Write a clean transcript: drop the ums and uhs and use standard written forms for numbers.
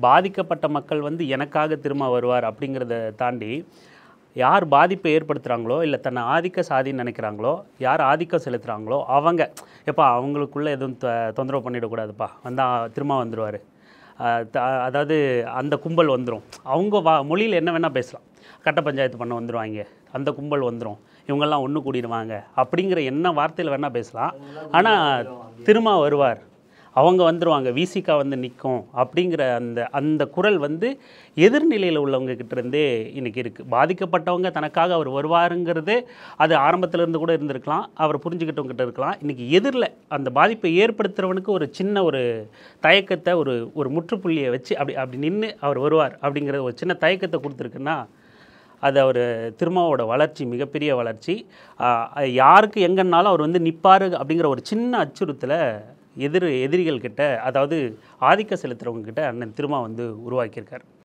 பாதிக்கப்பட்ட மக்கள் வந்து எனக்காக திரும்ப வருவார் அப்படிங்கிறத தாண்டி, யார் பாதிப்பை ஏற்படுத்துகிறாங்களோ இல்லை தன்னை ஆதிக்க சாதின்னு நினைக்கிறாங்களோ, யார் ஆதிக்கம் செலுத்துகிறாங்களோ அவங்க எப்பா அவங்களுக்குள்ளே எதுவும் தொந்தரவு பண்ணிடக்கூடாதுப்பா, வந்தால் திரும்ப வந்துடுவார். அதாவது அந்த கும்பல் வந்துடும். அவங்க மொழியில் என்ன வேணால் பேசலாம். கட்ட பஞ்சாயத்து பண்ண வந்துடுவாங்க, அந்த கும்பல் வந்துடும், இவங்கெல்லாம் ஒன்று கூடிடுவாங்க அப்படிங்கிற என்ன வார்த்தையில் வேணால் பேசலாம். ஆனால் திரும்ப வருவார், அவங்க வந்துடுவாங்க, விசிகா வந்து நிற்கும் அப்படிங்கிற அந்த அந்த குரல் வந்து எதிர்நிலையில் உள்ளவங்க கிட்டேருந்தே இன்றைக்கி இருக்குது. பாதிக்கப்பட்டவங்க தனக்காக அவர் வருவாருங்கிறது அது ஆரம்பத்திலேருந்து கூட இருந்திருக்கலாம், அவர் புரிஞ்சுக்கிட்டவங்கிட்ட இருக்கலாம். இன்றைக்கி எதிரில் அந்த பாதிப்பை ஏற்படுத்துகிறவனுக்கு ஒரு சின்ன ஒரு தயக்கத்தை ஒரு முற்றுப்புள்ளியை வச்சு அப்படி நின்று அவர் வருவார் அப்படிங்கிற ஒரு சின்ன தயக்கத்தை கொடுத்துருக்குன்னா அது அவர் திருமாவோட வளர்ச்சி மிகப்பெரிய வளர்ச்சி. யாருக்கு எங்கன்னாலும் அவர் வந்து நிற்பார் அப்படிங்கிற ஒரு சின்ன அச்சுறுத்தலை எதிரிகள் கிட்ட, அதாவது ஆதிக்க செலுத்துகிறவங்க கிட்ட அண்ணன் திருமா வந்து உருவாக்கியிருக்கார்.